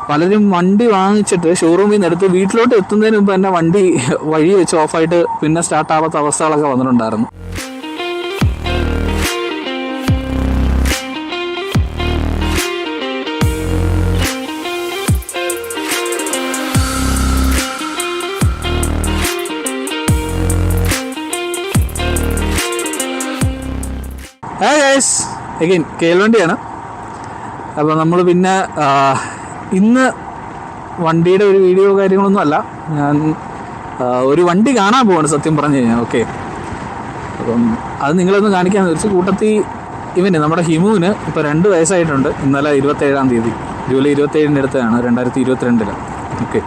പലരും വണ്ടി വാങ്ങിച്ചിട്ട് ഷോറൂമിൽ നിന്ന് എടുത്ത് വീട്ടിലോട്ട് എത്തുന്നതിന് മുമ്പ് തന്നെ വണ്ടി വഴി വെച്ച് ഓഫായിട്ട് പിന്നെ സ്റ്റാർട്ടാവാത്ത അവസ്ഥകളൊക്കെ വന്നിട്ടുണ്ടായിരുന്നു. അഗൈൻ കേൾവണ്ടിയാണ്. അപ്പോൾ നമ്മൾ പിന്നെ ഇന്ന് വണ്ടിയുടെ ഒരു വീഡിയോ കാര്യങ്ങളൊന്നും അല്ല, ഞാൻ ഒരു വണ്ടി കാണാൻ പോവാണ് സത്യം പറഞ്ഞു കഴിഞ്ഞാൽ. ഓക്കെ, അപ്പം അത് നിങ്ങളൊന്ന് കാണിക്കാമെന്ന് വെച്ച് കൂട്ടത്തിൽ ഇവന് നമ്മുടെ ഹിമുവിന് ഇപ്പോൾ 2 വയസ്സായിട്ടുണ്ട്. ഇന്നലെ 27-ാം തീയതി ജൂലൈ 27-ൻ്റെ അടുത്താണ് 2022. ഓക്കെ,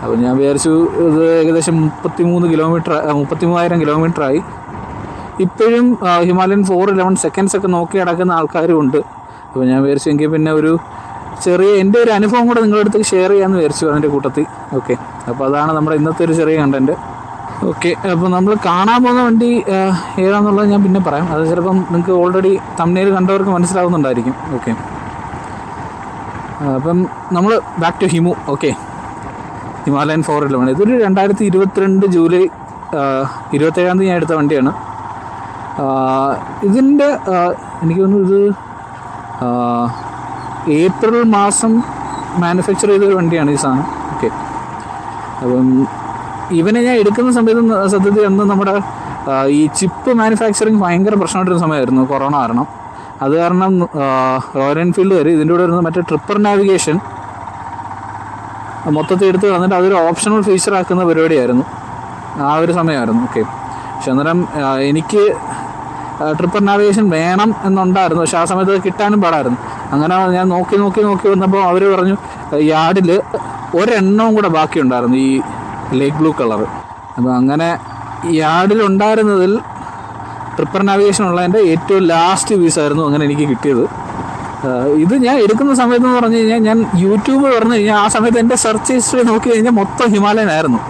അപ്പോൾ ഞാൻ വിചാരിച്ചു ഇത് ഏകദേശം 33,000 കിലോമീറ്ററായി. ഇപ്പോഴും ഹിമാലയൻ 411 സെക്കൻഡ്സ് ഒക്കെ നോക്കി നടക്കുന്ന ആൾക്കാരും ഉണ്ട്. അപ്പോൾ ഞാൻ വിചാരിച്ചു എങ്കിൽ പിന്നെ ഒരു ചെറിയ എൻ്റെ ഒരു അനുഭവം കൂടെ നിങ്ങളുടെ അടുത്ത് ഷെയർ ചെയ്യാമെന്ന് വിചാരിച്ചു അതിൻ്റെ കൂട്ടത്തിൽ. ഓക്കെ, അപ്പോൾ അതാണ് നമ്മുടെ ഇന്നത്തെ ഒരു ചെറിയ കണ്ടൻറ്റ്. ഓക്കെ, അപ്പോൾ നമ്മൾ കാണാൻ പോകുന്ന വണ്ടി ഏതാണെന്നുള്ളത് ഞാൻ പിന്നെ പറയാം. അത് ചിലപ്പം നിങ്ങൾക്ക് ഓൾറെഡി തംബ്നെയിൽ കണ്ടവർക്ക് മനസ്സിലാവുന്നുണ്ടായിരിക്കും. ഓക്കെ, അപ്പം നമ്മൾ back to Hemu. Okay, Himalayan 411 ഇതൊരു 2022 ജൂലൈ 27-ാം തീയതി ഞാൻ എടുത്ത വണ്ടിയാണ്. ഇതിൻ്റെ എനിക്ക് തോന്നുന്നു ഇത് ഏപ്രിൽ മാസം മാനുഫാക്ചർ ചെയ്തൊരു വണ്ടിയാണ് ഈ സാധനം. ഓക്കെ, അപ്പം ഇവനെ ഞാൻ എടുക്കുന്ന സമയത്ത് സത്യത്തിൽ അന്ന് നമ്മുടെ ഈ ചിപ്പ് മാനുഫാക്ചറിങ് ഭയങ്കര പ്രശ്നമായിട്ടൊരു സമയമായിരുന്നു, കൊറോണ കാരണം. അത് കാരണം റോയൽ എൻഫീൽഡ് വരെ ഇതിൻ്റെ കൂടെ വരുന്ന മറ്റേ ട്രിപ്പർ നാവിഗേഷൻ മൊത്തത്തിൽ എടുത്ത് വന്നിട്ട് അതൊരു ഓപ്ഷണൽ ഫീച്ചർ ആക്കുന്ന പരിപാടിയായിരുന്നു, ആ ഒരു സമയമായിരുന്നു. ഓക്കെ, പക്ഷെ അന്നേരം എനിക്ക് ട്രിപ്പർ നാവിഗേഷൻ വേണം എന്നുണ്ടായിരുന്നു, പക്ഷെ ആ സമയത്ത് കിട്ടാനും പാടായിരുന്നു. അങ്ങനെ ഞാൻ നോക്കി വന്നപ്പോൾ അവർ പറഞ്ഞു യാർഡിൽ ഒരെണ്ണവും കൂടെ ബാക്കിയുണ്ടായിരുന്നു, ഈ ലേക്ക് ബ്ലൂ കളർ. അപ്പോൾ അങ്ങനെ യാർഡിലുണ്ടായിരുന്നതിൽ ട്രിപ്പർ നാവിഗേഷൻ ഉള്ളതിൻ്റെ ഏറ്റവും ലാസ്റ്റ് പീസായിരുന്നു അങ്ങനെ എനിക്ക് കിട്ടിയത്. ഇത് ഞാൻ എടുക്കുന്ന സമയത്ത് എന്ന് പറഞ്ഞു കഴിഞ്ഞാൽ ഞാൻ യൂട്യൂബ് പറഞ്ഞു കഴിഞ്ഞാൽ ആ സമയത്ത് എൻ്റെ സെർച്ച് ഹിസ്റ്ററി നോക്കി കഴിഞ്ഞാൽ മൊത്തം ഹിമാലയൻ ആയിരുന്നു.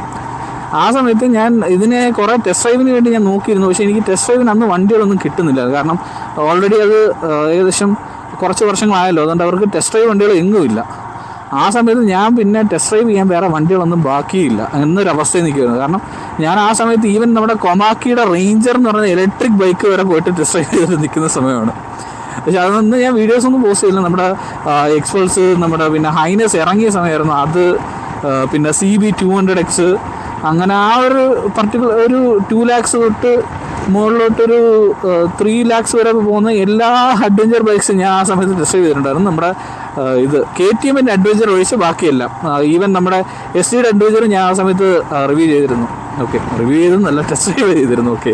ആ സമയത്ത് ഞാൻ ഇതിനെ കുറേ ടെസ്റ്റ് ഡ്രൈവിന് വേണ്ടി ഞാൻ നോക്കിയിരുന്നു, പക്ഷേ എനിക്ക് ടെസ്റ്റ് ഡ്രൈവിന് അന്ന് വണ്ടികളൊന്നും കിട്ടുന്നില്ല. കാരണം ഓൾറെഡി അത് ഏകദേശം കുറച്ച് വർഷങ്ങളായല്ലോ, അതുകൊണ്ട് അവർക്ക് ടെസ്റ്റ് ഡ്രൈവ് വണ്ടികൾ എങ്ങുമില്ല. ആ സമയത്ത് ഞാൻ പിന്നെ ടെസ്റ്റ് ഡ്രൈവ് ചെയ്യാൻ വേറെ വണ്ടികളൊന്നും ബാക്കിയില്ല എന്നൊരവസ്ഥയിൽ നിൽക്കുമായിരുന്നു. കാരണം ഞാൻ ആ സമയത്ത് ഈവൻ നമ്മുടെ കൊമാക്കിയുടെ റേഞ്ചർ എന്ന് പറയുന്ന ഇലക്ട്രിക് ബൈക്ക് വരെ പോയിട്ട് ടെസ്റ്റ് ഡ്രൈവ് ചെയ്ത് നിൽക്കുന്ന സമയമാണ്. പക്ഷെ അതൊന്നും ഞാൻ വീഡിയോസൊന്നും പോസ്റ്റ് ചെയ്തില്ല. നമ്മുടെ എക്സ്പൾസ്, നമ്മുടെ പിന്നെ ഹൈനസ് ഇറങ്ങിയ സമയമായിരുന്നു അത്, പിന്നെ CB 200X, അങ്ങനെ ആ ഒരു പർട്ടിക്കുലർ ഒരു 2 lakhs തൊട്ട് മുകളിലോട്ടൊരു 3 lakhs വരെ പോകുന്ന എല്ലാ അഡ്വഞ്ചർ ബൈക്സും ഞാൻ ആ സമയത്ത് ടെസ്റ്റ് ചെയ്തിട്ടുണ്ടായിരുന്നു. നമ്മുടെ ഇത് KTM-ൻ്റെ അഡ്വഞ്ചർ ഒഴിച്ച് ബാക്കിയെല്ലാം, ഈവൻ നമ്മുടെ ST-യുടെ അഡ്വഞ്ചർ ഞാൻ ആ സമയത്ത് റിവ്യൂ ചെയ്തിരുന്നു. ഓക്കെ, റിവ്യൂ ചെയ്തെന്നല്ല, ടെസ്റ്റ് ഡ്രൈവ് ചെയ്തിരുന്നു. ഓക്കെ,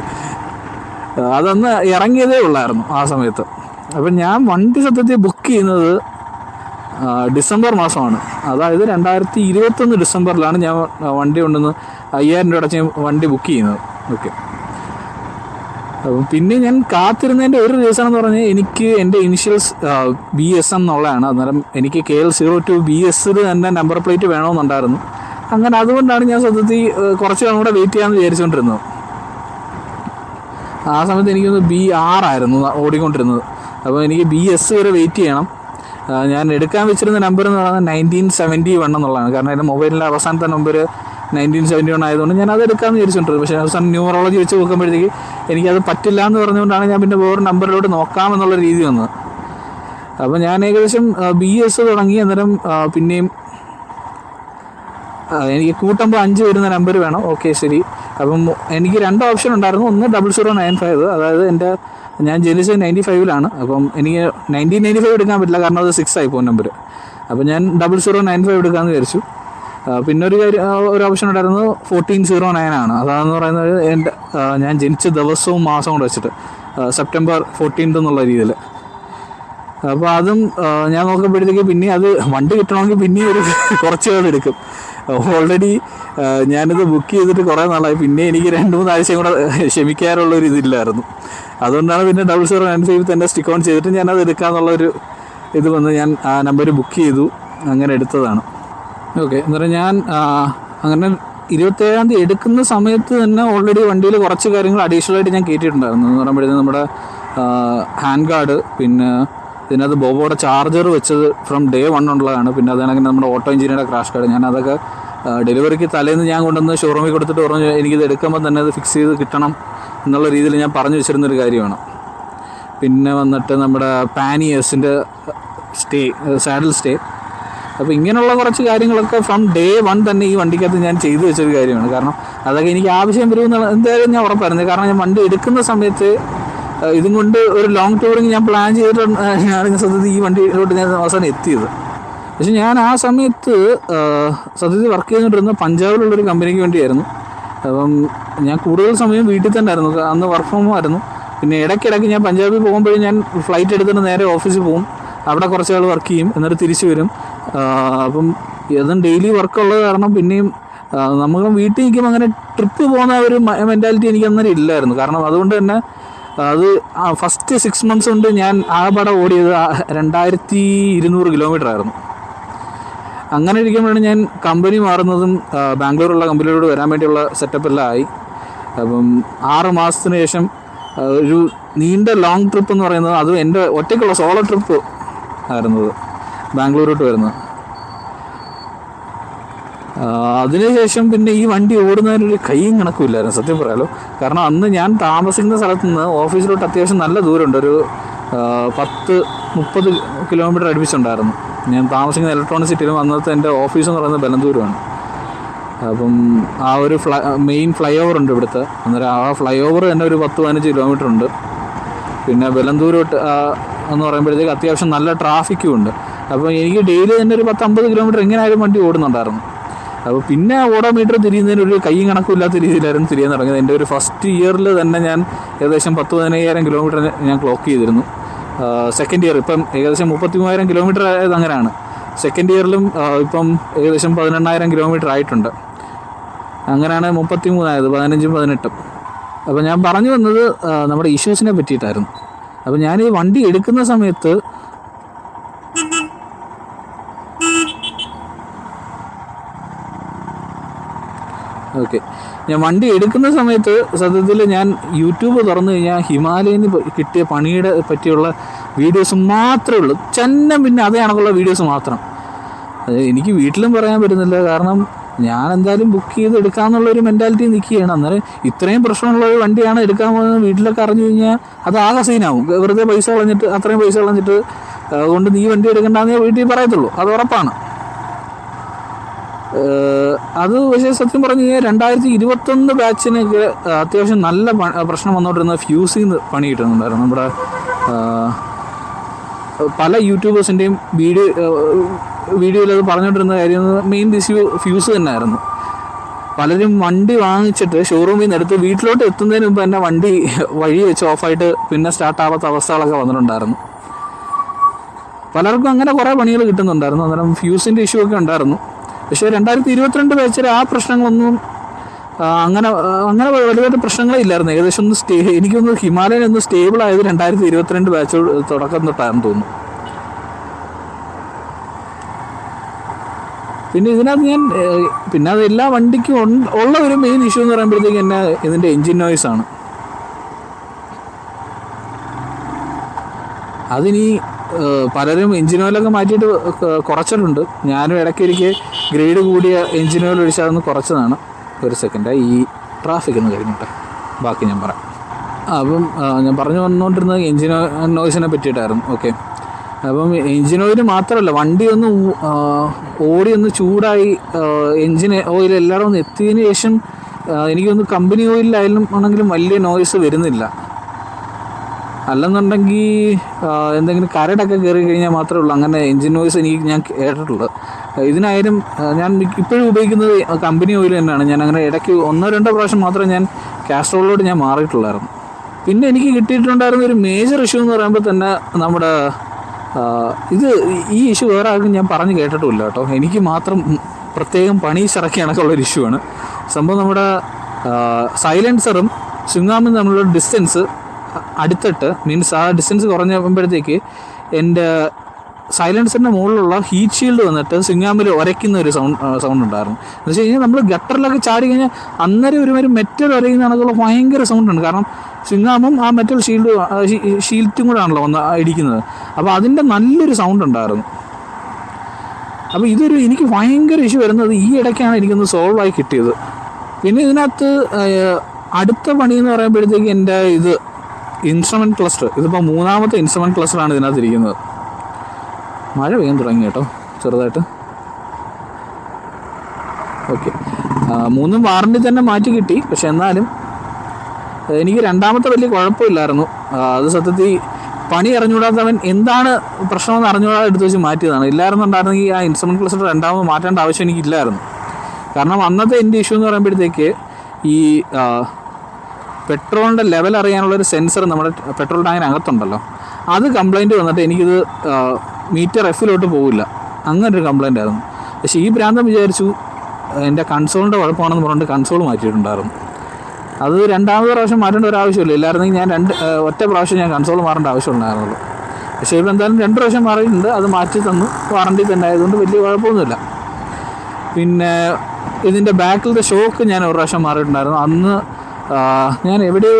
അതന്ന് ഇറങ്ങിയതേ ഉള്ളായിരുന്നു ആ സമയത്ത്. അപ്പം ഞാൻ വണ്ടി സത്യത്തിൽ ബുക്ക് ചെയ്യുന്നത് ഡിസംബർ മാസമാണ്. അതായത് 2021 ഡിസംബറിലാണ് ഞാൻ വണ്ടി കൊണ്ടുവന്ന് 5000 രൂപ അടച്ച് വണ്ടി ബുക്ക് ചെയ്യുന്നത്. ഓക്കെ, അപ്പം പിന്നെ ഞാൻ കാത്തിരുന്നതിൻ്റെ ഒരു റീസൺ എന്ന് പറഞ്ഞാൽ എനിക്ക് എൻ്റെ ഇനിഷ്യൽസ് BS എന്നുള്ളതാണ്. അന്നേരം എനിക്ക് KL02 BS തന്നെ നമ്പർ പ്ലേറ്റ് വേണമെന്നുണ്ടായിരുന്നു. അങ്ങനെ അതുകൊണ്ടാണ് ഞാൻ സത്യത്തിൽ കുറച്ച് നാളും കൂടെ വെയിറ്റ് ചെയ്യാമെന്ന് വിചാരിച്ചുകൊണ്ടിരുന്നത്. ആ സമയത്ത് എനിക്കൊന്ന് BR ആയിരുന്നു ഓടിക്കൊണ്ടിരുന്നത്. അപ്പോൾ എനിക്ക് BS വരെ വെയിറ്റ് ചെയ്യണം. ഞാൻ എടുക്കാൻ വെച്ചിരുന്ന നമ്പർ എന്ന് പറയുന്നത് 1971 എന്നുള്ളതാണ്. കാരണം എൻ്റെ മൊബൈലിൻ്റെ അവസാനത്തെ നമ്പർ 1971 ആയതുകൊണ്ട് ഞാൻ അത് എടുക്കാമെന്ന് വിചാരിച്ചിട്ടുണ്ട്. പക്ഷേ അവസാനം ന്യൂമറോളജി വെച്ച് നോക്കുമ്പോഴത്തേക്ക് എനിക്കത് പറ്റില്ല എന്ന് പറഞ്ഞുകൊണ്ടാണ് ഞാൻ പിന്നെ വേറെ നമ്പറിലോട്ട് നോക്കാമെന്നുള്ള രീതി വന്നത്. അപ്പോൾ ഞാൻ ഏകദേശം BS തുടങ്ങി. അന്നേരം പിന്നെയും എനിക്ക് കൂട്ടുമ്പോൾ 5 വരുന്ന നമ്പർ വേണം. ഓക്കെ, ശരി. അപ്പം എനിക്ക് 2 ഓപ്ഷൻ ഉണ്ടായിരുന്നു. ഒന്ന് 0095, അതായത് ഞാൻ ജനിച്ചത് 95-ലാണ്. അപ്പം എനിക്ക് 1995 എടുക്കാൻ പറ്റില്ല, കാരണം അത് 6 ആയി പോകും നമ്പർ. അപ്പം ഞാൻ 0095 എടുക്കാമെന്ന് വിചാരിച്ചു. പിന്നെ ഒരു ഓപ്ഷൻ ഉണ്ടായിരുന്നു 1409 ആണ്. അതാണെന്ന് പറയുന്നത് ഞാൻ ജനിച്ച ദിവസവും മാസവും കൂടെ വെച്ചിട്ട് സെപ്റ്റംബർ 14 എന്നുള്ള രീതിയിൽ. അപ്പോൾ അതും ഞാൻ നോക്കുമ്പോഴത്തേക്ക് പിന്നെ അത് വണ്ടി കിട്ടണമെങ്കിൽ പിന്നെ ഒരു കുറച്ച് നാൾ എടുക്കും. ഓൾറെഡി ഞാനിത് ബുക്ക് ചെയ്തിട്ട് കുറേ നാളായി. പിന്നെ എനിക്ക് 2-3 ആഴ്ചയും കൂടെ ക്ഷമിക്കാനുള്ളൊരു ഇതില്ലായിരുന്നു. അതുകൊണ്ടാണ് പിന്നെ 0095 തന്നെ സ്റ്റിക്ക് ഓൺ ചെയ്തിട്ട് ഞാനത് എടുക്കാമെന്നുള്ളൊരു ഇത് വന്ന് ഞാൻ ആ നമ്പർ ബുക്ക് ചെയ്തു, അങ്ങനെ എടുത്തതാണ്. ഓക്കെ, അന്നേരം ഞാൻ അങ്ങനെ 27-ാം തീയതി എടുക്കുന്ന സമയത്ത് തന്നെ ഓൾറെഡി വണ്ടിയിൽ കുറച്ച് കാര്യങ്ങൾ അഡീഷണൽ ആയിട്ട് ഞാൻ കയറ്റിയിട്ടുണ്ടായിരുന്നു. എന്ന് പറയുമ്പോഴത്തേക്കും നമ്മുടെ ഹാൻഡ് ഗാർഡ്, പിന്നെ ഇതിനകത്ത് ബോബോയുടെ ചാർജർ വെച്ചത് ഫ്രം ഡേ 1 ഉള്ളതാണ്. പിന്നെ അതാണെങ്കിൽ നമ്മുടെ ഓട്ടോ എഞ്ചിനീയറുടെ ക്രാഷ് കാർഡ്. ഞാൻ അതൊക്കെ ഡെലിവറിക്ക് തലേന്ന് ഞാൻ കൊണ്ടുവന്ന് ഷോറൂമിൽ കൊടുത്തിട്ട് പറഞ്ഞു എനിക്കിത് എടുക്കുമ്പോൾ തന്നെ അത് ഫിക്സ് ചെയ്ത് കിട്ടണം എന്നുള്ള രീതിയിൽ ഞാൻ പറഞ്ഞു വെച്ചിരുന്നൊരു കാര്യമാണ്. പിന്നെ വന്നിട്ട് നമ്മുടെ പാനിയേഴ്സിൻ്റെ സാഡിൽ സ്റ്റേ. അപ്പോൾ ഇങ്ങനെയുള്ള കുറച്ച് കാര്യങ്ങളൊക്കെ ഫ്രം ഡേ 1 തന്നെ ഈ വണ്ടിക്കകത്ത് ഞാൻ ചെയ്തു വെച്ചൊരു കാര്യമാണ്. കാരണം അതൊക്കെ എനിക്ക് ആവശ്യം വരുമെന്നുള്ള എന്തായാലും ഞാൻ ഉറപ്പായിരുന്നു. കാരണം ഞാൻ വണ്ടി എടുക്കുന്ന സമയത്ത് ഇതും കൊണ്ട് ഒരു ലോങ് ടൂറിങ് ഞാൻ പ്ലാൻ ചെയ്തിട്ടാണ് സത്യത്തിൽ ഈ വണ്ടിയിലോട്ട് ഞാൻ അവസാനം എത്തിയത്. പക്ഷെ ഞാൻ ആ സമയത്ത് സത്യത്തിൽ വർക്ക് ചെയ്തുകൊണ്ടിരുന്ന പഞ്ചാബിലുള്ളൊരു കമ്പനിക്ക് വേണ്ടിയായിരുന്നു. അപ്പം ഞാൻ കൂടുതൽ സമയം വീട്ടിൽ തന്നെ ആയിരുന്നു. അന്ന് വർക്ക് ഫ്രം ഹോം ആയിരുന്നു. പിന്നെ ഇടയ്ക്കിടയ്ക്ക് ഞാൻ പഞ്ചാബിൽ പോകുമ്പോഴും ഞാൻ ഫ്ലൈറ്റ് എടുത്തിട്ട് നേരെ ഓഫീസിൽ പോകും. അവിടെ കുറച്ച് ആൾ വർക്ക് ചെയ്യും, എന്നിട്ട് തിരിച്ചു വരും. അപ്പം ഇതും ഡെയിലി വർക്കുള്ളത് കാരണം പിന്നെയും നമ്മൾ വീട്ടിൽ നിൽക്കുമ്പോൾ അങ്ങനെ ട്രിപ്പ് പോകുന്ന ഒരു മെൻറ്റാലിറ്റി എനിക്ക് അന്നേരം ഇല്ലായിരുന്നു. കാരണം അതുകൊണ്ട് തന്നെ അത് ഫസ്റ്റ് 6 months കൊണ്ട് ഞാൻ ആകെപ്പാടെ ഓടിയത് 2200 കിലോമീറ്റർ ആയിരുന്നു. അങ്ങനെ ഇരിക്കുമ്പോഴാണ് ഞാൻ കമ്പനി മാറുന്നതും ബാംഗ്ലൂരുള്ള കമ്പനിയോട് വരാൻ വേണ്ടിയുള്ള സെറ്റപ്പ് എല്ലാം ആയി. അപ്പം 6 മാസത്തിന് ശേഷം ഒരു നീണ്ട ലോങ് ട്രിപ്പ് എന്ന് പറയുന്നത് അതും എൻ്റെ ഒറ്റയ്ക്കുള്ള സോളോ ട്രിപ്പ് ആയിരുന്നത്, ബാംഗ്ലൂരോട്ട് വരുന്നത്. അതിനുശേഷം പിന്നെ ഈ വണ്ടി ഓടുന്നതിനൊരു കൈയും കണക്കുമില്ലായിരുന്നു സത്യം പറയാലോ. കാരണം അന്ന് ഞാൻ താമസിക്കുന്ന സ്ഥലത്ത് നിന്ന് ഓഫീസിലോട്ട് അത്യാവശ്യം നല്ല ദൂരമുണ്ട്. ഒരു 10-30 കിലോമീറ്റർ അടുപ്പിച്ചുണ്ടായിരുന്നു. ഞാൻ താമസിക്കുന്ന ഇലക്ട്രോണിക് സിറ്റിയിലും അന്നത്തെ എൻ്റെ ഓഫീസ് എന്ന് പറയുന്നത് ബലന്തൂരുമാണ്. അപ്പം ആ ഒരു മെയിൻ ഫ്ലൈ ഓവർ ഉണ്ട് ഇവിടുത്തെ. അന്നേരം ആ ഫ്ലൈ ഓവർ തന്നെ ഒരു 10-15 കിലോമീറ്റർ ഉണ്ട്. പിന്നെ ബലന്തൂരോട്ട് എന്ന് പറയുമ്പോഴത്തേക്ക് അത്യാവശ്യം നല്ല ട്രാഫിക്കും ഉണ്ട്. അപ്പോൾ എനിക്ക് ഡെയിലി തന്നെ ഒരു 10-50 കിലോമീറ്റർ എങ്ങനെയായാലും വണ്ടി ഓടുന്നുണ്ടായിരുന്നു. അപ്പോൾ പിന്നെ ഓഡോമീറ്റർ തിരിയുന്നതിന് ഒരു കൈ കണക്കില്ലാത്ത രീതിയിലായിരുന്നു തിരിയാൻ തുടങ്ങിയത്. എൻ്റെ ഒരു ഫസ്റ്റ് ഇയറിൽ തന്നെ ഞാൻ ഏകദേശം 10-15,000 കിലോമീറ്റർ ഞാൻ ക്ലോക്ക് ചെയ്തിരുന്നു. സെക്കൻഡ് ഇയർ ഇപ്പം ഏകദേശം 33,000 കിലോമീറ്റർ ആയത് അങ്ങനെയാണ്. സെക്കൻഡ് ഇയറിലും ഇപ്പം ഏകദേശം 18,000 കിലോമീറ്റർ ആയിട്ടുണ്ട്. അങ്ങനെയാണ് 33 ആയത്, 15-ഉം 18-ഉം. അപ്പോൾ ഞാൻ പറഞ്ഞു വന്നത് നമ്മുടെ ഇഷ്യൂസിനെ പറ്റിയിട്ടായിരുന്നു. അപ്പോൾ ഞാൻ ഈ വണ്ടി എടുക്കുന്ന സമയത്ത് സത്യത്തിൽ ഞാൻ യൂട്യൂബ് തുറന്നു കഴിഞ്ഞാൽ ഹിമാലയന് കിട്ടിയ പണിയുടെ പറ്റിയുള്ള വീഡിയോസ് മാത്രമേ ഉള്ളൂ. പിന്നെ അതേ കണക്കുള്ള വീഡിയോസ് മാത്രം. എനിക്ക് വീട്ടിലും പറയാൻ പറ്റുന്നില്ല. കാരണം ഞാൻ എന്തായാലും ബുക്ക് ചെയ്ത് എടുക്കാമെന്നുള്ളൊരു മെൻറ്റാലിറ്റി നിൽക്കുകയാണ്. അന്നേരം ഇത്രയും പ്രശ്നമുള്ള ഒരു വണ്ടിയാണ് എടുക്കാൻ പോകുന്നത് വീട്ടിലൊക്കെ അറിഞ്ഞു കഴിഞ്ഞാൽ അത് ആകെ സീനാവും. വെറുതെ പൈസ കളഞ്ഞിട്ട് അത്രയും പൈസ കളഞ്ഞിട്ട് കൊണ്ട് നീ വണ്ടി എടുക്കണ്ടെന്നേ വീട്ടിൽ പറയത്തുള്ളൂ, അത് ഉറപ്പാണ്. അത് പക്ഷേ സത്യം പറഞ്ഞു കഴിഞ്ഞാൽ 2021 ബാച്ചിനൊക്കെ അത്യാവശ്യം നല്ല പ്രശ്നം വന്നുകൊണ്ടിരുന്ന ഫ്യൂസിൽ നിന്ന് പണി കിട്ടുന്നുണ്ടായിരുന്നു. നമ്മുടെ പല യൂട്യൂബേഴ്സിൻ്റെയും വീഡിയോയിൽ അത് പറഞ്ഞുകൊണ്ടിരുന്ന കാര്യം മെയിൻ ഇഷ്യൂ ഫ്യൂസ് തന്നെയായിരുന്നു. പലരും വണ്ടി വാങ്ങിച്ചിട്ട് ഷോറൂമിൽ നിന്ന് എടുത്ത് വീട്ടിലോട്ട് എത്തുന്നതിന് മുമ്പ് തന്നെ വണ്ടി വഴി വെച്ച് ഓഫായിട്ട് പിന്നെ സ്റ്റാർട്ടാവാത്ത അവസ്ഥകളൊക്കെ വന്നിട്ടുണ്ടായിരുന്നു. പലർക്കും അങ്ങനെ കുറേ പണികൾ കിട്ടുന്നുണ്ടായിരുന്നു. അന്നേരം ഫ്യൂസിൻ്റെ ഇഷ്യൂ ഒക്കെ ഉണ്ടായിരുന്നു. പക്ഷേ 2022 ബാച്ചിൽ ആ പ്രശ്നങ്ങളൊന്നും അങ്ങനെ വലിയ പ്രശ്നങ്ങളേ ഇല്ലായിരുന്നു. ഏകദേശം എനിക്കൊന്ന് ഹിമാലയൻ ഒന്ന് സ്റ്റേബിൾ ആയത് 2022 ബാച്ച് തുടക്കം തൊട്ടാണെന്ന് തോന്നുന്നു. പിന്നെ ഇതിനകത്ത് പിന്നെ അത് എല്ലാ വണ്ടിക്കും ഉള്ള ഒരു മെയിൻ ഇഷ്യൂ എന്ന് പറയുമ്പോഴത്തേക്ക് തന്നെ ഇതിൻ്റെ എൻജിൻ നോയ്സ് ആണ്. അതിനി പലരും എൻജിൻ ഓയിലൊക്കെ മാറ്റിയിട്ട് കുറച്ചിട്ടുണ്ട്. ഞാനും ഇടയ്ക്കൊരിക്കൽ ഗ്രേഡ് കൂടിയ എൻജിൻ ഓയിൽ ഒഴിച്ചാൽ അതൊന്ന് കുറച്ചതാണ്. ഒരു സെക്കൻഡ്, ഈ ട്രാഫിക് ഒന്ന് കഴിഞ്ഞിട്ട് ബാക്കി ഞാൻ പറയാം. അപ്പം ഞാൻ പറഞ്ഞു വന്നുകൊണ്ടിരുന്നത് എൻജിൻ നോയ്സിനെ പറ്റിയിട്ടായിരുന്നു. ഓക്കെ, അപ്പം എൻജിൻ ഓയിൽ മാത്രമല്ല, വണ്ടി ഒന്ന് ഓടി ഒന്ന് ചൂടായി എൻജിൻ ഓയിൽ എല്ലായിടും ഒന്ന് എത്തിയതിന് ശേഷം എനിക്കൊന്ന് കമ്പനി ഓയിലായാലും ആണെങ്കിലും വലിയ നോയ്സ് വരുന്നില്ല. അല്ലെന്നുണ്ടെങ്കിൽ എന്തെങ്കിലും കരടൊക്കെ കയറി കഴിഞ്ഞാൽ മാത്രമേ ഉള്ളൂ അങ്ങനെ എൻജിൻ നോയ്സ് ഞാൻ കേട്ടിട്ടുള്ളത്. ഇതിനായാലും ഞാൻ ഇപ്പോഴും ഉപയോഗിക്കുന്നത് കമ്പനി ഓയിൽ തന്നെയാണ്. ഞാൻ അങ്ങനെ ഇടയ്ക്ക് 1-2 പ്രാവശ്യം മാത്രമേ ഞാൻ കാസ്ട്രോളിലോട്ട് ഞാൻ മാറിയിട്ടുള്ളായിരുന്നു. പിന്നെ എനിക്ക് കിട്ടിയിട്ടുണ്ടായിരുന്ന ഒരു മേജർ ഇഷ്യൂ എന്ന് പറയുമ്പോൾ തന്നെ നമ്മുടെ ഈ ഇഷ്യൂ വേറെ ആർക്കും ഞാൻ പറഞ്ഞു കേട്ടിട്ടില്ല കേട്ടോ. എനിക്ക് മാത്രം പ്രത്യേകം പണി ചിറക്കി കണക്കുള്ളൊരു ഇഷ്യൂ ആണ് സംഭവം. നമ്മുടെ സൈലൻസറും സ്വിങ്ങാമും തമ്മിലുള്ള ഡിസ്റ്റൻസ് അടുത്തിട്ട് മീൻസ് ആ ഡിസ്റ്റൻസ് കുറഞ്ഞപ്പോഴത്തേക്ക് എൻ്റെ സൈലൻസറിൻ്റെ മുകളിലുള്ള ഹീറ്റ് ഷീൽഡ് വന്നിട്ട് സ്വിങ്ങാമിൽ ഉരയ്ക്കുന്ന ഒരു സൗണ്ട് ഉണ്ടായിരുന്നു. എന്ന് വെച്ച് കഴിഞ്ഞാൽ നമ്മൾ ഗട്ടറിലൊക്കെ ചാടി കഴിഞ്ഞാൽ അന്നേരം ഒരു മെറ്റൽ ഉരയുന്ന കണക്കുള്ള ഭയങ്കര സൗണ്ടുണ്ട്. കാരണം സ്വിങ്ങാമും ആ മെറ്റൽ ഷീൽറ്റും കൂടെ ആണല്ലോ വന്ന് ഇടിക്കുന്നത്. അപ്പോൾ അതിൻ്റെ നല്ലൊരു സൗണ്ട് ഉണ്ടായിരുന്നു. അപ്പോൾ എനിക്ക് ഭയങ്കര ഇഷ്യൂ വരുന്നത് ഈ ഇടയ്ക്കാണ് എനിക്കൊന്ന് സോൾവ് ആയി കിട്ടിയത്. പിന്നെ ഇതിനകത്ത് അടുത്ത പണി എന്ന് പറയുമ്പോഴത്തേക്ക് എൻ്റെ ഇൻസ്ട്രുമെൻറ്റ് ക്ലസ്റ്റർ, ഇതിപ്പോൾ 3ാമത്തെ ഇൻസ്ട്രുമെൻറ്റ് ക്ലസ്റ്ററാണ് ഇതിനകത്ത് ഇരിക്കുന്നത്. മഴ പെയ്യാൻ തുടങ്ങി കേട്ടോ ചെറുതായിട്ട്. ഓക്കെ, 3 വാറണ്ടി തന്നെ മാറ്റി കിട്ടി. പക്ഷെ എന്നാലും എനിക്ക് 2ാമത്തെ വലിയ കുഴപ്പമില്ലായിരുന്നു. അത് സത്യത്തിൽ പണി അറിഞ്ഞുകൂടാത്തവൻ എന്താണ് പ്രശ്നമെന്ന് അറിഞ്ഞുകൂടാതെ എടുത്ത് വെച്ച് മാറ്റിയതാണ്. ഇല്ലായിരുന്നുണ്ടായിരുന്നെങ്കിൽ ആ ഇൻസ്ട്രുമെൻറ്റ് ക്ലസ്റ്റർ 2ാമത് മാറ്റേണ്ട ആവശ്യം എനിക്കില്ലായിരുന്നു. കാരണം അന്നത്തെ എൻ്റെ ഇഷ്യൂ എന്ന് പറയുമ്പോഴത്തേക്ക് ഈ പെട്രോളിൻ്റെ ലെവൽ അറിയാനുള്ളൊരു സെൻസർ നമ്മുടെ പെട്രോൾ ടാങ്കിനകത്തുണ്ടല്ലോ, അത് കംപ്ലൈൻറ്റ് വന്നിട്ട് എനിക്കിത് മീറ്റർ എഫിലോട്ട് പോകില്ല. അങ്ങനൊരു കംപ്ലൈൻ്റ് ആയിരുന്നു. പക്ഷേ ഈ ഭ്രാന്തം വിചാരിച്ചു എൻ്റെ കൺസോളിൻ്റെ കുഴപ്പമാണെന്ന് പറഞ്ഞിട്ട് കൺസോൾ മാറ്റിയിട്ടുണ്ടായിരുന്നു. അത് 2ാമത് പ്രാവശ്യം മാറ്റേണ്ട ഒരു ആവശ്യമില്ല. ഇല്ലായിരുന്നെങ്കിൽ ഞാൻ ഒറ്റ പ്രാവശ്യം ഞാൻ കൺസോൾ മാറേണ്ട ആവശ്യമുണ്ടായിരുന്നുള്ളൂ. പക്ഷേ ഇപ്പോൾ എന്തായാലും 2 പ്രാവശ്യം മാറിയിട്ടുണ്ട്. അത് മാറ്റി തന്നു, വാറണ്ടി തന്നെ ആയതുകൊണ്ട് വലിയ കുഴപ്പമൊന്നുമില്ല. പിന്നെ ഇതിൻ്റെ ബാക്കിലത്തെ ഷോക്ക് ഞാൻ 1 പ്രാവശ്യം മാറിയിട്ടുണ്ടായിരുന്നു. അന്ന് ഞാൻ എവിടെയോ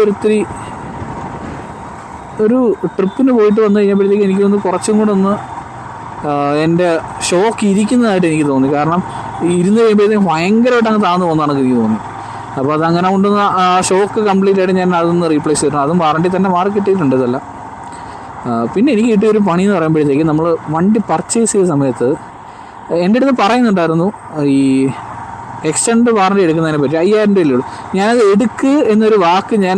ഒരു ട്രിപ്പിന് പോയിട്ട് വന്നു കഴിഞ്ഞപ്പോഴത്തേക്ക് എനിക്കൊന്ന് കുറച്ചും കൂടെ എൻ്റെ ഷോക്ക് ഇരിക്കുന്നതായിട്ട് എനിക്ക് തോന്നി. കാരണം ഇരുന്ന് കഴിയുമ്പോഴത്തേക്കും ഭയങ്കരമായിട്ട് അങ്ങ് താഴ്ന്നു പോകുന്നതാണ് എനിക്ക് തോന്നി. അപ്പോൾ അതങ്ങനെ കൊണ്ടുവന്ന് ആ ഷോക്ക് കംപ്ലീറ്റ് ആയിട്ട് ഞാൻ അതൊന്ന് റീപ്ലേസ് ചെയ്തിട്ടുണ്ട്. അതും വാറണ്ടി തന്നെ മാറി കിട്ടിയിട്ടുണ്ട് ഇതെല്ലാം. പിന്നെ എനിക്ക് കിട്ടിയൊരു പണി എന്ന് പറയുമ്പോഴത്തേക്ക് നമ്മൾ വണ്ടി പർച്ചേസ് ചെയ്ത സമയത്ത് എൻ്റെ അടുത്ത് പറയുന്നുണ്ടായിരുന്നു ഈ എക്സ്റ്റൻഡ് വാറണ്ടി എടുക്കുന്നതിനെ പറ്റി 5000 രൂപയുള്ളൂ. ഞാനത് എടുക്ക് എന്നൊരു വാക്ക് ഞാൻ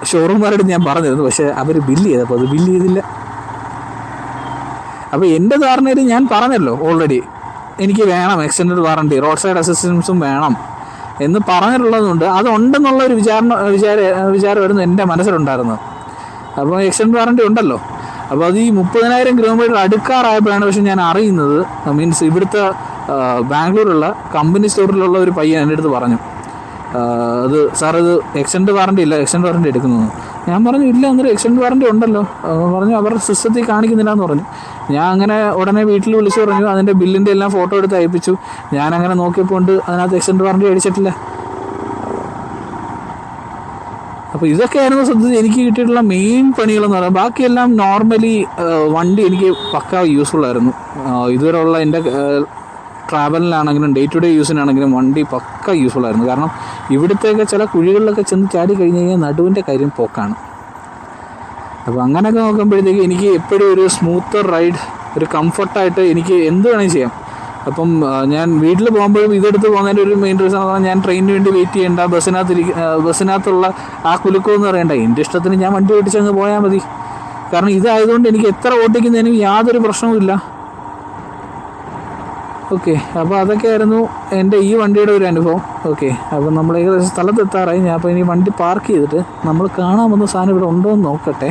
ഷോറൂമുകാരോട് ഞാൻ പറഞ്ഞിരുന്നു. പക്ഷേ അവർ ബില്ല് ചെയ്തപ്പോൾ അത് ബില്ല് ചെയ്തില്ല. അപ്പോൾ എൻ്റെ ധാരണയിൽ ഞാൻ പറഞ്ഞല്ലോ ഓൾറെഡി എനിക്ക് വേണം എക്സ്റ്റൻഡ് വാറണ്ടി, റോഡ് സൈഡ് അസിസ്റ്റൻസും വേണം എന്ന് പറഞ്ഞിട്ടുള്ളതുകൊണ്ട് അതുണ്ടെന്നുള്ള ഒരു വിചാരമായിരുന്നു എൻ്റെ മനസ്സിലുണ്ടായിരുന്നത്. അപ്പോൾ എക്സ്റ്റൻഡ് വാറണ്ടി ഉണ്ടല്ലോ. അപ്പോൾ അത് ഈ 30,000 കിലോമീറ്റർ അടുക്കാറായപ്പോഴാണ് പക്ഷെ ഞാൻ അറിയുന്നത്. മീൻസ് ഇവിടുത്തെ ബാംഗ്ലൂരുള്ള കമ്പനി സ്റ്റോറിലുള്ള ഒരു പയ്യൻ എൻ്റെ അടുത്ത് പറഞ്ഞു, അത് സാർ ഇത് എക്സ്റ്റൻഡ് വാറണ്ടി ഇല്ല, എക്സ്റ്റൻഡ് വാറണ്ടി എടുക്കുന്നു. ഞാൻ പറഞ്ഞു ഇല്ല, അന്നേരം എക്സ്റ്റൻഡ് വാറണ്ടി ഉണ്ടല്ലോ. പറഞ്ഞു അവരുടെ സിസ്റ്റത്തിൽ കാണിക്കുന്നില്ല എന്ന് പറഞ്ഞു. ഞാൻ അങ്ങനെ ഉടനെ വീട്ടിൽ വിളിച്ചു പറഞ്ഞു, അതിൻ്റെ ബില്ലിൻ്റെ എല്ലാം ഫോട്ടോ എടുത്ത് അയപ്പിച്ചു. ഞാൻ അങ്ങനെ നോക്കിയപ്പോൾ ഉണ്ട് അതിനകത്ത് എക്സ്റ്റൻഡ് വാറണ്ടി അടിച്ചിട്ടില്ല. അപ്പോൾ ഇതൊക്കെയായിരുന്നു സത്യത്തിൽ എനിക്ക് കിട്ടിയിട്ടുള്ള മെയിൻ പണികളെന്ന് പറയുന്നത്. ബാക്കിയെല്ലാം നോർമലി വണ്ടി എനിക്ക് പക്കാ യൂസ്ഫുൾ ആയിരുന്നു. ഇതുവരെയുള്ള എൻ്റെ ട്രാവലിനാണെങ്കിലും ഡേ ടു ഡേ യൂസിനാണെങ്കിലും വണ്ടി പക്ക യൂസ്ഫുൾ ആയിരുന്നു. കാരണം ഇവിടുത്തെയൊക്കെ ചില കുഴികളിലൊക്കെ ചെന്ന് ചാടി കഴിഞ്ഞ് കഴിഞ്ഞാൽ നടുവിൻ്റെ കാര്യം പോക്കാണ്. അപ്പോൾ അങ്ങനെയൊക്കെ നോക്കുമ്പോഴത്തേക്ക് എനിക്ക് എപ്പോഴും ഒരു സ്മൂത്തർ റൈഡ്, ഒരു കംഫർട്ടായിട്ട് എനിക്ക് എന്ത് വേണമെങ്കിൽ ചെയ്യാം. അപ്പം ഞാൻ വീട്ടിൽ പോകുമ്പോഴും ഇതെടുത്ത് പോകുന്നതിൻ്റെ ഒരു മെയിൻ റീസൺ എന്ന് പറഞ്ഞാൽ ഞാൻ ട്രെയിനിന് വേണ്ടി വെയിറ്റ് ചെയ്യേണ്ട, ബസ്സിനകത്തുള്ള ആ കുലുക്കമെന്ന് പറയണ്ട, എൻ്റെ ഇഷ്ടത്തിന് ഞാൻ വണ്ടി ഓടിച്ചങ്ങ് പോയാൽ മതി. കാരണം ഇതായതുകൊണ്ട് എനിക്ക് എത്ര ഓടിക്കുന്നതിനും യാതൊരു പ്രശ്നവുമില്ല. ഓക്കെ, അപ്പോൾ അതൊക്കെയായിരുന്നു എൻ്റെ ഈ വണ്ടിയുടെ ഒരു അനുഭവം. ഓക്കെ, അപ്പോൾ നമ്മൾ ഏകദേശം സ്ഥലത്തെത്താറായി. ഞാൻ അപ്പോൾ ഇനി വണ്ടി പാർക്ക് ചെയ്തിട്ട് നമ്മൾ കാണാൻ വന്ന സാധനം ഇവിടെ ഉണ്ടോ എന്ന് നോക്കട്ടെ.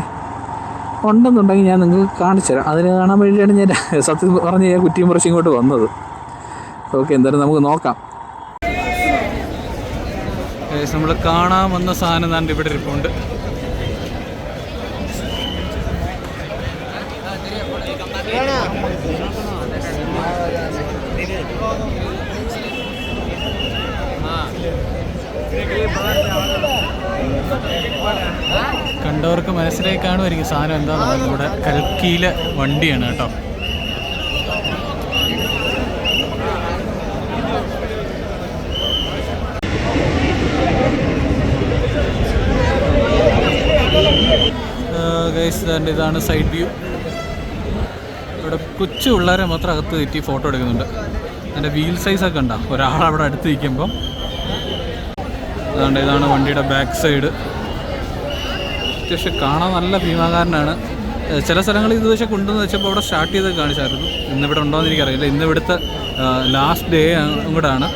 ഉണ്ടെന്നുണ്ടെങ്കിൽ ഞാൻ നിങ്ങൾക്ക് കാണിച്ചു തരാം. അതിന് കാണാൻ വേണ്ടിയാണ് ഞാൻ സത്യം പറഞ്ഞ് ഞാൻ കുറ്റിയും കുറച്ച് ഇങ്ങോട്ട് വന്നത്. ഓക്കെ, എന്തായാലും നമുക്ക് നോക്കാം. നമ്മൾ കാണാൻ വന്ന സാധനം താണ്ട് ഇവിടെ ഇരിപ്പുണ്ട്. കണ്ടവർക്ക് മനസ്സിലായി കാണുമായിരിക്കും സാധനം എന്താണെന്ന് പറയുന്നത്. ഇവിടെ കൽക്കിയിലെ വണ്ടിയാണ് കേട്ടോ. ഗൈസ്, ഇതാണ് സൈഡ് വ്യൂ. ഇവിടെ കൊച്ചു പിള്ളേരെ മാത്രം അകത്ത് കയറ്റി ഫോട്ടോ എടുക്കുന്നുണ്ട്. അതിൻ്റെ വീൽ സൈസൊക്കെ ഉണ്ടോ ഒരാളവിടെ അടുത്ത് നിൽക്കുമ്പം. അതുകൊണ്ട് ഇതാണ് വണ്ടിയുടെ ബാക്ക് സൈഡ്. അത്യാവശ്യം കാണാൻ നല്ല ഭീമാകാരനാണ്. ചില സ്ഥലങ്ങളിൽ ഇത് പക്ഷേ കൊണ്ടുവന്ന് വെച്ചപ്പോൾ അവിടെ സ്റ്റാർട്ട് ചെയ്ത് കാണിച്ചായിരുന്നു. ഇന്നിവിടെ ഉണ്ടോ എന്ന് എനിക്കറിയില്ല. ഇന്ന് ഇവിടുത്തെ ലാസ്റ്റ് ഡേ കൂടാണ്.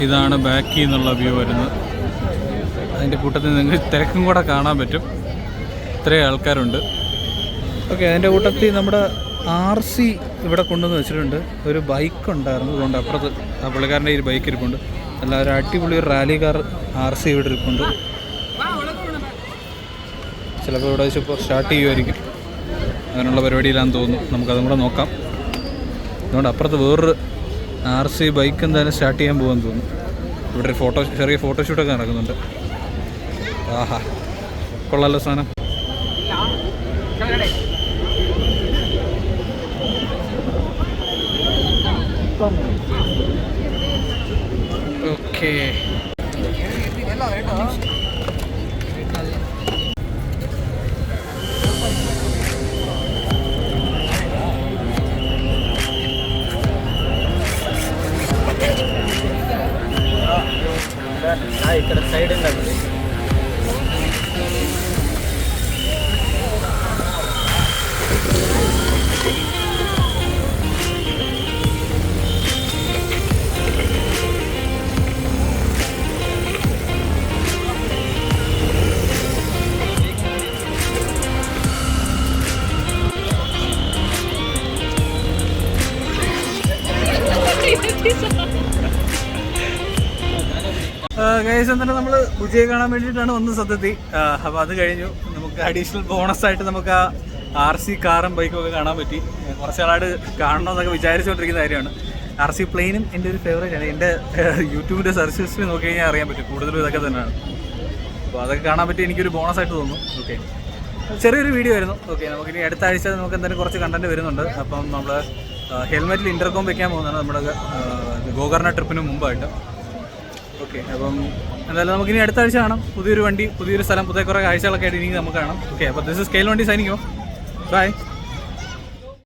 ഇതാണ് ബാക്കിൽ നിന്നുള്ള വ്യൂ വരുന്നത്. അതിൻ്റെ കൂട്ടത്തിൽ നിങ്ങൾക്ക് തിരക്കും കൂടെ കാണാൻ പറ്റും. ഇത്രയും ആൾക്കാരുണ്ട്. ഓക്കെ, അതിൻ്റെ കൂട്ടത്തിൽ നമ്മുടെ RC ഇവിടെ കൊണ്ടുവന്ന് വെച്ചിട്ടുണ്ട്. ഒരു ബൈക്ക് ഉണ്ടായിരുന്നു, അതുകൊണ്ട് അപ്പുറത്ത് ആ പുള്ളിക്കാരൻ്റെ ഈ ബൈക്ക് ഇരിപ്പുണ്ട്. അല്ല, ഒരു അടിപൊളി ഒരു റാലി കാർ RC ഇവിടെ ഇരിപ്പുണ്ട്. ചിലപ്പോൾ ഇവിടെ വെച്ചിപ്പോൾ സ്റ്റാർട്ട് ചെയ്യുമായിരിക്കും. അങ്ങനെയുള്ള പരിപാടിയിലാണെന്ന് തോന്നുന്നു. നമുക്കതും കൂടെ നോക്കാം. അതുകൊണ്ട് അപ്പുറത്ത് വേറൊരു RC ബൈക്ക് എന്തായാലും സ്റ്റാർട്ട് ചെയ്യാൻ പോകാമെന്ന് തോന്നുന്നു. ഇവിടെ ഒരു ചെറിയ ഫോട്ടോഷൂട്ടൊക്കെ നടക്കുന്നുണ്ട്. ആഹാ, കൊള്ളാലോ സാധനം. ഓക്കേ, ఇక్కడ సైడ్ ఉందండి. ഗൈസ്, എന്നിട്ട് നമ്മൾ പൂജയെ കാണാൻ വേണ്ടിയിട്ടാണ് വന്നത് സത്യത്തിൽ. അപ്പോൾ അത് കഴിഞ്ഞു. നമുക്ക് അഡീഷണൽ ബോണസായിട്ട് നമുക്ക് ആ RC കാറും ബൈക്കും ഒക്കെ കാണാൻ പറ്റി. കുറച്ച് നാളായിട്ട് കാണണമെന്നൊക്കെ വിചാരിച്ചുകൊണ്ടിരിക്കുന്ന കാര്യമാണ്. RC പ്ലെയിനും എൻ്റെ ഒരു ഫേവറേറ്റ് ആണ്. എൻ്റെ യൂട്യൂബിൻ്റെ സെർച്ച് ഹിസ്റ്ററി നോക്കി കഴിഞ്ഞാൽ അറിയാൻ പറ്റും. കൂടുതലും ഇതൊക്കെ തന്നെയാണ്. അപ്പോൾ അതൊക്കെ കാണാൻ പറ്റി എനിക്കൊരു ബോണസായിട്ട് തോന്നുന്നു. ഓക്കെ, ചെറിയൊരു വീഡിയോ ആയിരുന്നു. ഓക്കെ, നമുക്കിനി അടുത്ത ആഴ്ച നമുക്ക് എന്തായാലും കുറച്ച് കണ്ടൻറ്റ് വരുന്നുണ്ട്. അപ്പം നമ്മൾ ഹെൽമെറ്റിൽ ഇൻ്റർകോം വെക്കാൻ പോകുന്നതാണ് നമ്മുടെ ഗോകർണ ട്രിപ്പിന് മുമ്പായിട്ട്. ഓക്കെ, അപ്പം എന്തായാലും നമുക്കിനി അടുത്ത ആഴ്ച കാണാം. പുതിയൊരു വണ്ടി, പുതിയൊരു സ്ഥലം, പുതിയ കുറേ കാഴ്ചകളൊക്കെ ആയിട്ട് ഇനി നമുക്ക് കാണാം. ഓക്കെ, അപ്പോൾ ദിസ് ഇസ് സ്കെയിൽ വണ്ടി സൈനിങ് ഓഫ്. ബൈ.